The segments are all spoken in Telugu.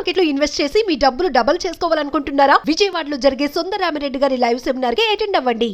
మార్కెట్ లో ఇన్వెస్ట్ చేసి మీ డబ్బులు డబుల్ చేసుకోవాలనుకుంటున్నారా? విజయవాడలో జరిగే సుందరరామిరెడ్డి గారి లైవ్ సెమినార్ కి అటెండ్ అవ్వండి.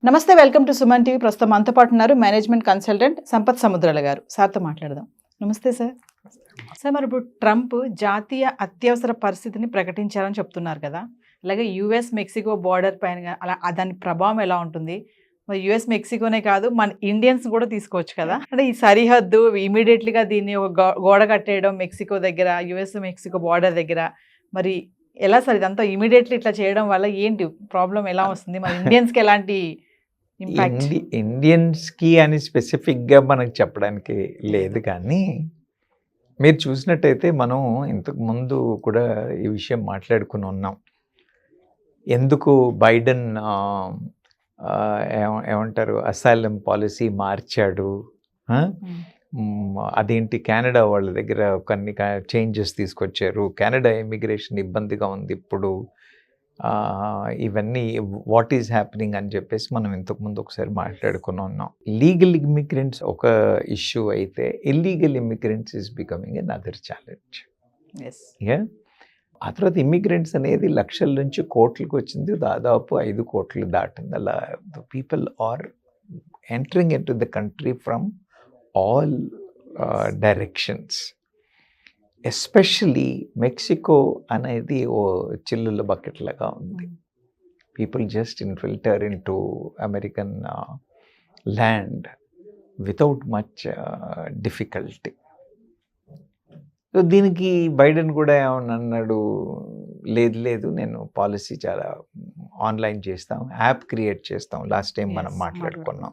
నమస్తే, వెల్కమ్ టు సుమన్ టీవీ. ప్రస్తుతం మనతో పాటు ఉన్నారు మేనేజ్మెంట్ కన్సల్టెంట్ సంపత్ సముద్రాల గారు. సార్తో మాట్లాడదాం. నమస్తే సార్. సార్, మరి ఇప్పుడు ట్రంప్ జాతీయ అత్యవసర పరిస్థితిని ప్రకటించారని చెప్తున్నారు కదా, అలాగే యుఎస్ మెక్సికో బార్డర్ పైన అలా దాని ప్రభావం ఎలా ఉంటుంది? మరి యుఎస్ మెక్సికోనే కాదు, మన ఇండియన్స్ కూడా తీసుకోవచ్చు కదా. అంటే ఈ సరిహద్దు ఇమీడియట్లీగా దీన్ని ఒక గోడ కట్టేయడం మెక్సికో దగ్గర, యుఎస్ మెక్సికో బార్డర్ దగ్గర, మరి ఎలా సార్ ఇదంతా ఇమీడియట్లీ ఇట్లా చేయడం వల్ల ఏంటి ప్రాబ్లం ఎలా వస్తుంది? మరి ఇండియన్స్కి ఎలాంటి ఇండియన్స్కి అని స్పెసిఫిక్గా మనకు చెప్పడానికి లేదు, కానీ మీరు చూసినట్టయితే మనం ఇంతకు ముందు కూడా ఈ విషయం మాట్లాడుకుని ఉన్నాం. ఎందుకు బైడెన్ ఏమంటారు అసైలం పాలసీ మార్చాడు, అదేంటి కెనడా వాళ్ళ దగ్గర కొన్ని చేంజెస్ తీసుకొచ్చారు, కెనడా ఇమిగ్రేషన్ ఇబ్బందిగా ఉంది ఇప్పుడు, ఇవన్నీ వాట్ ఈజ్ హ్యాపెనింగ్ అని చెప్పేసి మనం ఇంతకుముందు ఒకసారి మాట్లాడుకుని ఉన్నాం. లీగల్ ఇమిగ్రెంట్స్ ఒక ఇష్యూ అయితే illegal immigrants is becoming N other challenge. ఆ తర్వాత ఇమిగ్రెంట్స్ అనేది లక్షల నుంచి కోట్లకు వచ్చింది, దాదాపు 5 కోట్లు దాటింది. అలా people are entering into the country from all directions. Especially Mexico అనేది ఓ చిల్లుల బకెట్ లాగా ఉంది. People just infiltrate into American land without much difficulty. So దీనికి బైడెన్ కూడా ఏమన్నా అన్నాడు, లేదు నేను పాలసీ చాలా ఆన్లైన్ చేస్తాం, యాప్ క్రియేట్ చేస్తాం, లాస్ట్ టైం మనం మాట్లాడుకున్నాం,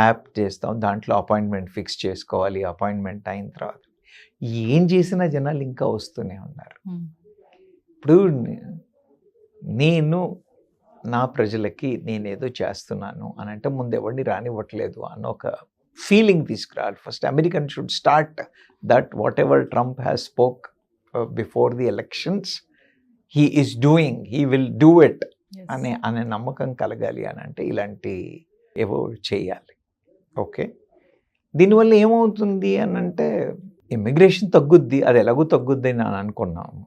యాప్ చేస్తాం, దాంట్లో అపాయింట్మెంట్ ఫిక్స్ చేసుకోవాలి, అపాయింట్మెంట్ అయిన తర్వాత ఏం చేసినా జనాలు ఇంకా వస్తూనే ఉన్నారు. ఇప్పుడు నేను నా ప్రజలకి నేనేదో చేస్తున్నాను అని అంటే ముందు ఎవరిని రానివ్వట్లేదు అన్న ఒక ఫీలింగ్ తీసుకురావాలి. First American should start that what ever Trump has spoke before the elections he is doing, he will do it అనే నమ్మకం కలగాలి అని అంటే ఇలాంటి ఏవో చేయాలి. ఓకే, దీనివల్ల ఏమవుతుంది అని అంటే ఇమిగ్రేషన్ తగ్గుద్ది, అది ఎలాగూ తగ్గుద్ది అని అనుకున్నాము.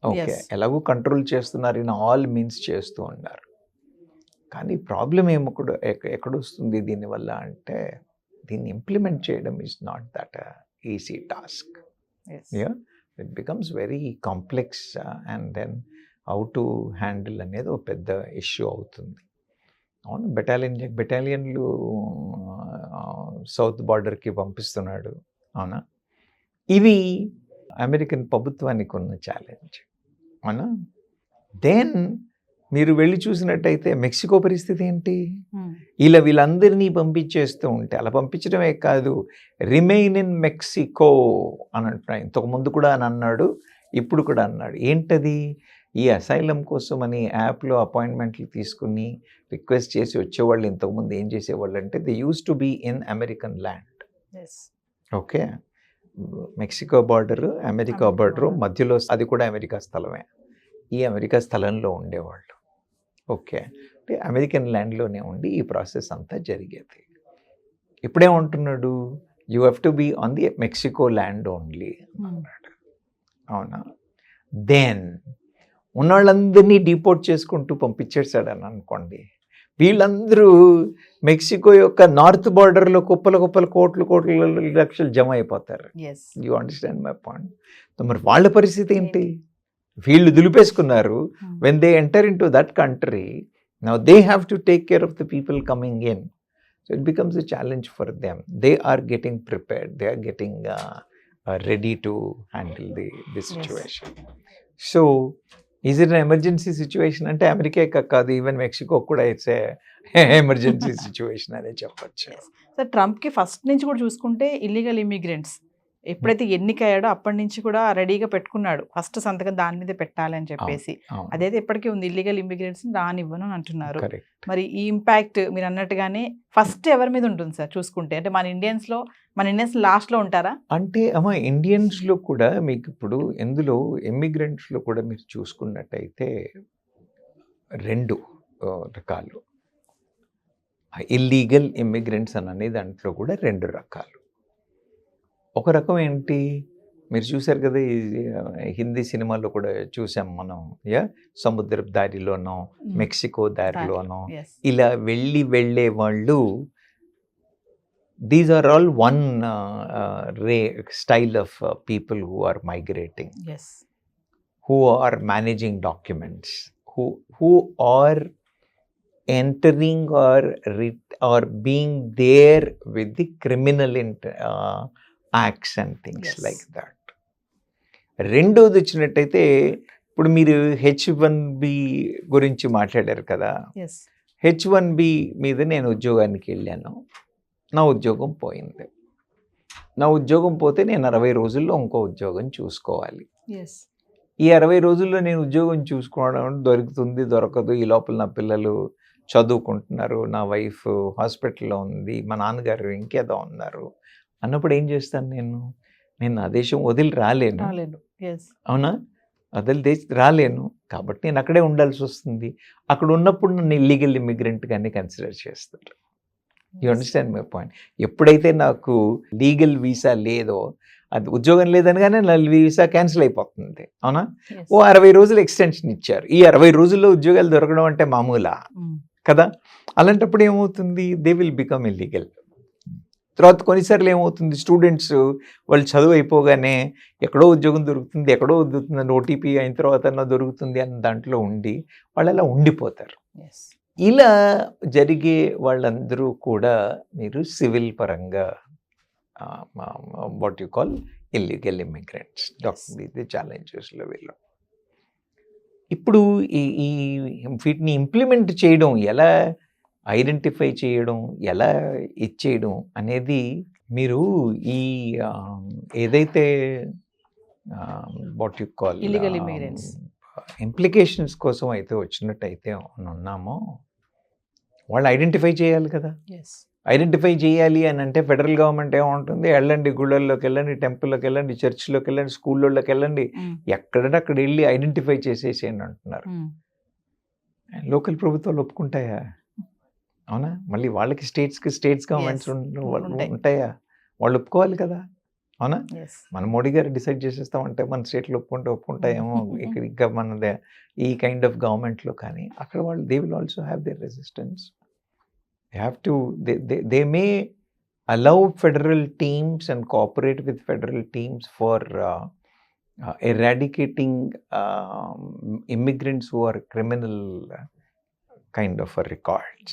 ఓకే, ఎలాగూ కంట్రోల్ చేస్తున్నారు, ఇన్ ఆల్ మీన్స్ చేస్తూ ఉన్నారు. కానీ ప్రాబ్లం ఎక్కడొస్తుంది దీనివల్ల అంటే దీన్ని ఇంప్లిమెంట్ చేయడం is not that easy task. It becomes very complex and then how to handle అనేది ఒక పెద్ద ఇష్యూ అవుతుంది. అవును, బెటాలియన్లు సౌత్ బార్డర్కి పంపిస్తున్నాడు, అవునా, ఇవి అమెరికన్ ప్రభుత్వానికి ఉన్న ఛాలెంజ్, అవునా. దెన్ మీరు వెళ్ళి చూసినట్టయితే మెక్సికో పరిస్థితి ఏంటి? వీళ్ళందరినీ పంపించేస్తూ ఉంటే, అలా పంపించడమే కాదు, రిమైన్ ఇన్ మెక్సికో అని అంటున్నాడు. ఇంతకుముందు కూడా అని అన్నాడు, ఇప్పుడు కూడా అన్నాడు. ఏంటది? ఈ అసైలం కోసం అని యాప్లో అపాయింట్మెంట్లు తీసుకుని రిక్వెస్ట్ చేసి వచ్చేవాళ్ళు ఇంతకుముందు ఏం చేసేవాళ్ళు అంటే they used to be in American land. Okay, Mexico border America border మధ్యలో, అది కూడా అమెరికా స్థలమే. ఈ అమెరికా స్థలంలో ఉండేవాళ్ళు. ఓకే, అంటే అమెరికన్ ల్యాండ్లోనే ఉండి ఈ ప్రాసెస్ అంతా జరిగేది. ఇప్పుడేమంటున్నాడు, you have to be on the Mexico land only అన్నాడు, అవునా. దెన్ ఉన్నవాళ్ళందరినీ డిపోర్ట్ చేసుకుంటూ పంపించేసాడని అనుకోండి. వీళ్ళందరూ మెక్సికో యొక్క నార్త్ బార్డర్లో కుప్పల కోట్ల లక్షలు జమ అయిపోతారు. You understand my point? మరి వాళ్ళ పరిస్థితి ఏంటి? వీళ్ళు దులిపేసుకున్నారు. When they enter into that country, now they have to take care of the people coming in. So it becomes a challenge for them. They are getting prepared, they are getting ready to handle the situation. So is it emergency situation అంటే అమెరికా కాదు, ఈవెన్ మెక్సికో కూడా ఇట్స్ ఎమర్జెన్సీ సిచ్యువేషన్ అనే చెప్పచ్చు. సార్, ట్రంప్కి ఫస్ట్ నుంచి కూడా చూసుకుంటే ఇల్లీగల్ ఇమిగ్రెంట్స్ ఎప్పుడైతే ఎన్నికయ్యాడో అప్పటి నుంచి కూడా రెడీగా పెట్టుకున్నాడు, ఫస్ట్ సంతకం దాని మీద పెట్టాలని చెప్పేసి. అదైతే ఇప్పటికీ ఉంది, ఇల్లీగల్ ఇమిగ్రెంట్స్ రానివ్వను అని అంటున్నారు. మరి ఈ ఇంపాక్ట్ మీరు అన్నట్టుగానే ఫస్ట్ ఎవరి మీద ఉంటుంది సార్ చూసుకుంటే? అంటే మన ఇండియన్స్లో మన ఇండియన్స్ లాస్ట్లో ఉంటారా? అంటే అమ్మ ఇండియన్స్లో కూడా మీకు ఇప్పుడు ఎందులో ఎమిగ్రెంట్స్లో కూడా మీరు చూసుకున్నట్టయితే 2 రకాలు. ఇల్లీగల్ ఇమ్మిగ్రెంట్స్ అని అనే దాంట్లో కూడా 2 రకాలు. ఒక రకం ఏంటి, మీరు చూసారు కదా ఈ హిందీ సినిమాలో కూడా చూసాం మనం, సముద్రపు దారిలోనో మెక్సికో దారిలోనో ఇలా వెళ్ళే వాళ్ళు, these are all one style of people who are migrating, who are managing documents, who are entering or being there with the criminal acts and things like that. రెండోది వచ్చినట్టయితే ఇప్పుడు మీరు H1B గురించి మాట్లాడారు కదా. H1B మీద నేను ఉద్యోగానికి వెళ్ళాను, నా ఉద్యోగం పోయింది. నా ఉద్యోగం పోతే నేను 60 రోజుల్లో ఇంకో ఉద్యోగం చూసుకోవాలి. ఈ 60 రోజుల్లో నేను ఉద్యోగం చూసుకోవడం దొరుకుతుంది దొరకదు, ఈ లోపల నా పిల్లలు చదువుకుంటున్నారు, నా వైఫ్ హాస్పిటల్లో ఉంది, మా నాన్నగారు ఇంకేదో ఉన్నారు అన్నప్పుడు ఏం చేస్తాను నేను నా దేశం వదిలి రాలేను. అవునా, వదిలి రాలేను కాబట్టి నేను అక్కడే ఉండాల్సి వస్తుంది. అక్కడ ఉన్నప్పుడు నన్ను ఇల్లీగల్ ఇమ్మిగ్రెంట్గానే కన్సిడర్ చేస్తారు. You understand my point. ఎప్పుడైతే నాకు లీగల్ వీసా లేదో, అది ఉద్యోగం లేదనగానే నా వీసా క్యాన్సిల్ అయిపోతుంది. అవునా, 60 రోజులు ఎక్స్టెన్షన్ ఇచ్చారు. ఈ 60 రోజుల్లో ఉద్యోగాలు దొరకడం అంటే మామూలా కదా. అలాంటప్పుడు ఏమవుతుంది, దే విల్ బికమ్ ఇల్లీగల్. తర్వాత కొన్నిసార్లు ఏమవుతుంది, స్టూడెంట్స్ వాళ్ళు చదువు అయిపోగానే ఎక్కడో ఉద్యోగం దొరుకుతుంది, ఎక్కడో దొరుకుతుంది, ఓటీపీ అయిన తర్వాత దొరుకుతుంది అన్న దాంట్లో ఉండి వాళ్ళు అలా ఉండిపోతారు. ఇలా జరిగే వాళ్ళందరూ కూడా మీరు సివిల్ పరంగా what you call illegal immigrants. ఇది ఛాలెంజెస్లో వీళ్ళు. ఇప్పుడు ఈ వీటిని ఇంప్లిమెంట్ చేయడం, ఎలా ఐడెంటిఫై చేయడం, ఎలా ఇచ్చేయడం అనేది మీరు ఈ ఏదైతే what you call illegal immigrants implications కోసం అయితే వచ్చినట్టయితే ఉన్నామో వాళ్ళు ఐడెంటిఫై చేయాలి కదా. ఐడెంటిఫై చేయాలి అని అంటే ఫెడరల్ గవర్నమెంట్ ఏముంటుంది, వెళ్ళండి గుళ్ళల్లోకి వెళ్ళండి, టెంపుల్లోకి వెళ్ళండి, చర్చ్లోకి వెళ్ళండి, స్కూళ్ళలోకి వెళ్ళండి, ఎక్కడంటే అక్కడ వెళ్ళి ఐడెంటిఫై చేసేసేయండి అంటున్నారు. లోకల్ ప్రభుత్వాలు ఒప్పుకుంటాయా? అవునా, మళ్ళీ వాళ్ళకి స్టేట్స్ గవర్నమెంట్స్ ఉంటాయా? వాళ్ళు ఒప్పుకోవాలి కదా. అవునా, మన మోడీ గారు డిసైడ్ చేసేస్తామంటే మన స్టేట్లో ఒప్పుకుంటాయేమో. ఇక్కడ ఇంకా మనదే ఈ కైండ్ ఆఫ్ గవర్నమెంట్లో, కానీ అక్కడ వాళ్ళు they will also have their resistance. They may allow federal teams and cooperate with federal teams for eradicating immigrants who are criminal kind of records.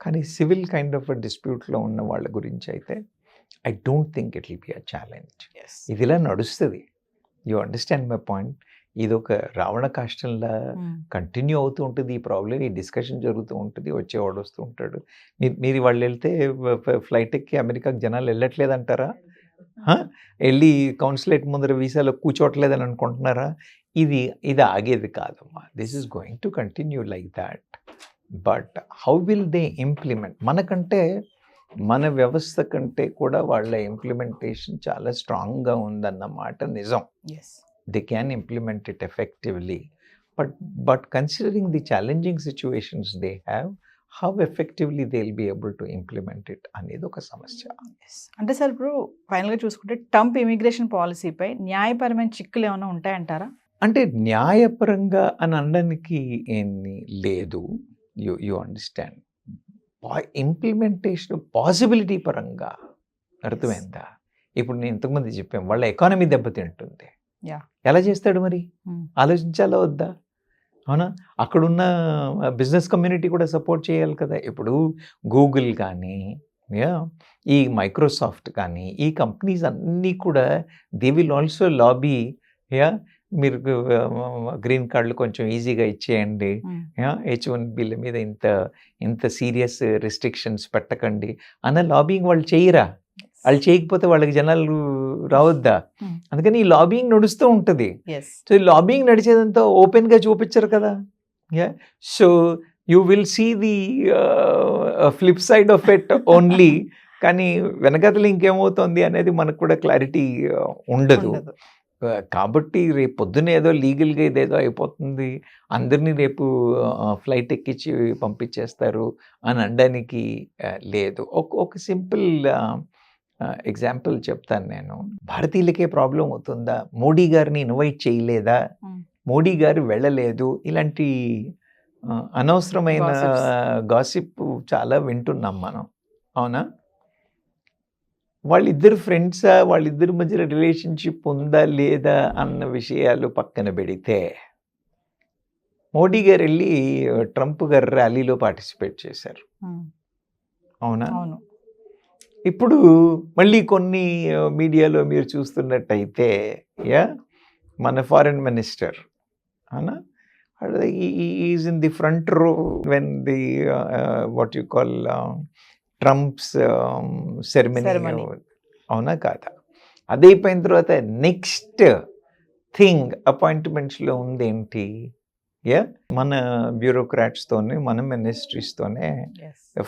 కానీ సివిల్ కైండ్ ఆఫ్ డిస్ప్యూట్లో ఉన్న వాళ్ళ గురించి అయితే I don't think it will be a challenge. ఇది ఇలా నడుస్తుంది. You understand my point. ఇది ఒక రావణ కాష్టంలా కంటిన్యూ అవుతూ ఉంటుంది ఈ ప్రాబ్లం. ఈ డిస్కషన్ జరుగుతూ ఉంటుంది, వచ్చేవాడు వస్తూ ఉంటాడు. మీరు వాళ్ళు వెళ్తే ఫ్లైట్ ఎక్కి అమెరికాకి జనాలు వెళ్ళట్లేదు అంటారా? వెళ్ళి కౌన్సిలేట్ ముందర వీసాలో కూర్చోవట్లేదని అనుకుంటున్నారా? ఇది ఆగేది కాదమ్మా. This is going to continue like that. But how will they implement? మనకంటే మన వ్యవస్థ కంటే కూడా వాళ్ళ ఇంప్లిమెంటేషన్ చాలా స్ట్రాంగ్గా ఉందన్నమాట నిజం. They can implement it effectively, but considering the challenging situations they have, how effectively they'll be able to implement it అనేది ఒక సమస్య. అంటే సార్ ఇప్పుడు ఫైనల్గా చూసుకుంటే ట్రంప్ ఇమిగ్రేషన్ పాలసీపై న్యాయపరమైన చిక్కులు ఏమైనా ఉంటాయంటారా? అంటే న్యాయపరంగా అని అనడానికి ఏమీ లేదు. You understand. ఇంప్లిమెంటేషన్ పాసిబిలిటీ పరంగా అర్థమైందా? ఇప్పుడు నేను ఇంతకుముందు చెప్పాను, వాళ్ళ ఎకానమీ దెబ్బతింటుంది. ఎలా చేస్తాడు మరి? ఆలోచించాలా వద్దా? అవునా, అక్కడున్న బిజినెస్ కమ్యూనిటీ కూడా సపోర్ట్ చేయాలి కదా. ఇప్పుడు గూగుల్ కానీ ఈ మైక్రోసాఫ్ట్ కానీ ఈ కంపెనీస్ అన్నీ కూడా దే విల్ ఆల్సో లాబీ, మీరు గ్రీన్ కార్డులు కొంచెం ఈజీగా ఇచ్చేయండి, H1Bల మీద ఇంత సీరియస్ రిస్ట్రిక్షన్స్ పెట్టకండి అన్న లాబింగ్ వాళ్ళు చేయరా? వాళ్ళు చేయకపోతే వాళ్ళకి జనాలు రావద్దా? అందుకని ఈ లాబింగ్ నడుస్తూ ఉంటుంది. సో ఈ లాబింగ్ నడిచేదంతా ఓపెన్గా చూపించరు కదా. So you will see the flip side of it only కానీ వెనకతలు ఇంకేమవుతుంది అనేది మనకు కూడా క్లారిటీ ఉండదు. ఉండదు. కాబట్టి రేపు పొద్దున ఏదో లీగల్గా ఇదేదో అయిపోతుంది, అందరినీ రేపు ఫ్లైట్ ఎక్కించి పంపించేస్తారు అని అనడానికి లేదు. ఒక సింపుల్ ఎగ్జాంపుల్ చెప్తాను నేను. భారతీయులకే ప్రాబ్లం అవుతుందా, మోడీ గారిని ఇన్వైట్ చేయలేదా, మోడీ గారు వెళ్ళలేదు, ఇలాంటి అనవసరమైన గాసిప్ చాలా వింటున్నాం మనం, అవునా? వాళ్ళిద్దరు ఫ్రెండ్సా, వాళ్ళిద్దరి మధ్యలో రిలేషన్షిప్ ఉందా లేదా అన్న విషయాలు పక్కన పెడితే, మోడీ గారు వెళ్ళి ట్రంప్ గారు ర్యాలీలో పార్టిసిపేట్ చేశారు, అవునా? అవును. ఇప్పుడు మళ్ళీ కొన్ని మీడియాలో మీరు చూస్తున్నట్టయితే మన ఫారెన్ మినిస్టర్ అవునా, ఈజ్ ఇన్ ది ఫ్రంట్ రో when the what you call Trump's ceremony, అవునా కాదా? అది అయిపోయిన తర్వాత నెక్స్ట్ థింగ్ అపాయింట్మెంట్స్లో ఉందేంటి? మన బ్యూరోక్రాట్స్తోనే, మన మినిస్ట్రీస్తోనే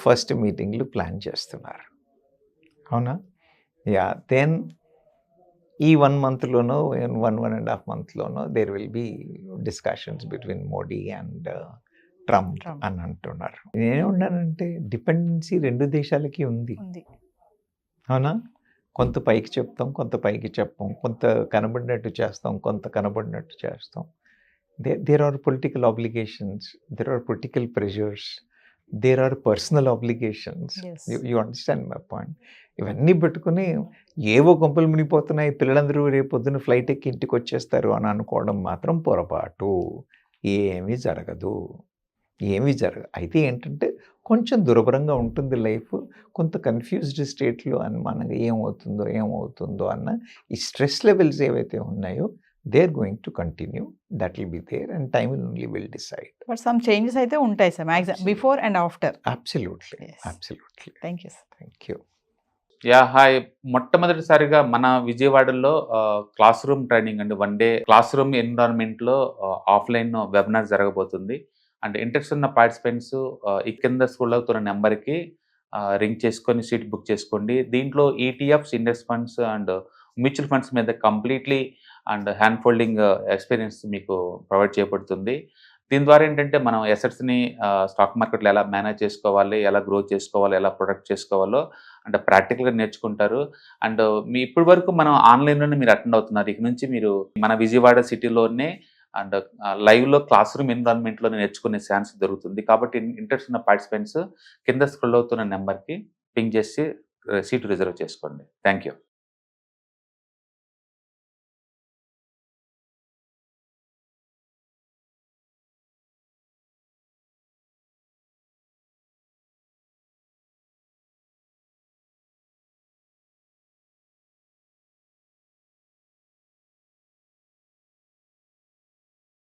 ఫస్ట్ మీటింగ్లు ప్లాన్ చేస్తున్నారు, అవునా? దెన్ ఈ 1 monthలోనో 1.5 monthలోనో there will be discussions between Modi and Trump అని అంటున్నారు. నేనేమన్నానంటే డిపెండెన్సీ 2 దేశాలకి ఉంది, అవునా? కొంత పైకి చెప్తాం, కొంత పైకి చెప్పం, కొంత కనబడినట్టు చేస్తాం, కొంత కనబడినట్టు చేస్తాం. There are political obligations, there are political pressures, there are personal obligations. You understand my point? ఇవన్నీ పెట్టుకుని ఏవో కొంపలు మునిగిపోతున్నాయి, పిల్లలందరూ రేపు పొద్దున్న ఫ్లైట్ ఎక్కి ఇంటికి వచ్చేస్తారు అని అనుకోవడం మాత్రం పొరపాటు. ఏమీ జరగదు, ఏమీ జరగదు. అయితే ఏంటంటే కొంచెం దుర్భరంగా ఉంటుంది లైఫ్, కొంత కన్ఫ్యూజ్డ్ స్టేట్లో అని మనకి ఏమవుతుందో అన్న ఈ స్ట్రెస్ లెవెల్స్ ఏవైతే ఉన్నాయో they are going to continue, that will be there and time will only will decide. But some changes అయితే ఉంటాయి sir, maximum before and after. Absolutely, absolutely. Thank you sir. Thank you. Hi. మొట్టమొదటిసారిగా మన విజయవాడలో క్లాస్ రూమ్ ట్రైనింగ్ అండి, 1 day క్లాస్ రూమ్ ఎన్విరాన్మెంట్లో ఆఫ్లైన్ వెబినార్ జరగబోతుంది. అండ్ ఇంట్రెస్ట్ ఉన్న పార్టిసిపెంట్స్ ఈ కింద స్క్రోల్ అవుతున్న నెంబర్కి రింగ్ చేసుకొని సీట్ బుక్ చేసుకోండి. దీంట్లో ETFs, index funds and mutual funds మీద completely and hand holding experience మీకు ప్రొవైడ్ చేయబడుతుంది. దీని ద్వారా ఏంటంటే మనం ఎసెట్స్ని స్టాక్ మార్కెట్లో ఎలా మేనేజ్ చేసుకోవాలి, ఎలా గ్రో చేసుకోవాలి, ఎలా ప్రొడక్ట్ చేసుకోవాలో అంటే ప్రాక్టికల్గా నేర్చుకుంటారు. అండ్ మీ ఇప్పటి వరకు మనం ఆన్లైన్లోనే మీరు అటెండ్ అవుతున్నారు. ఇక నుంచి మీరు మన విజయవాడ సిటీలోనే అండ్ లైవ్లో క్లాస్ రూమ్ ఎన్విరాన్మెంట్లోనే నేర్చుకునే ఛాన్స్ దొరుకుతుంది. కాబట్టి ఇంట్రెస్ట్ ఉన్న పార్టిసిపెంట్స్ కింద స్క్రోల్ అవుతున్న నెంబర్కి పింగ్ చేసి సీటు రిజర్వ్ చేసుకోండి. Thank you.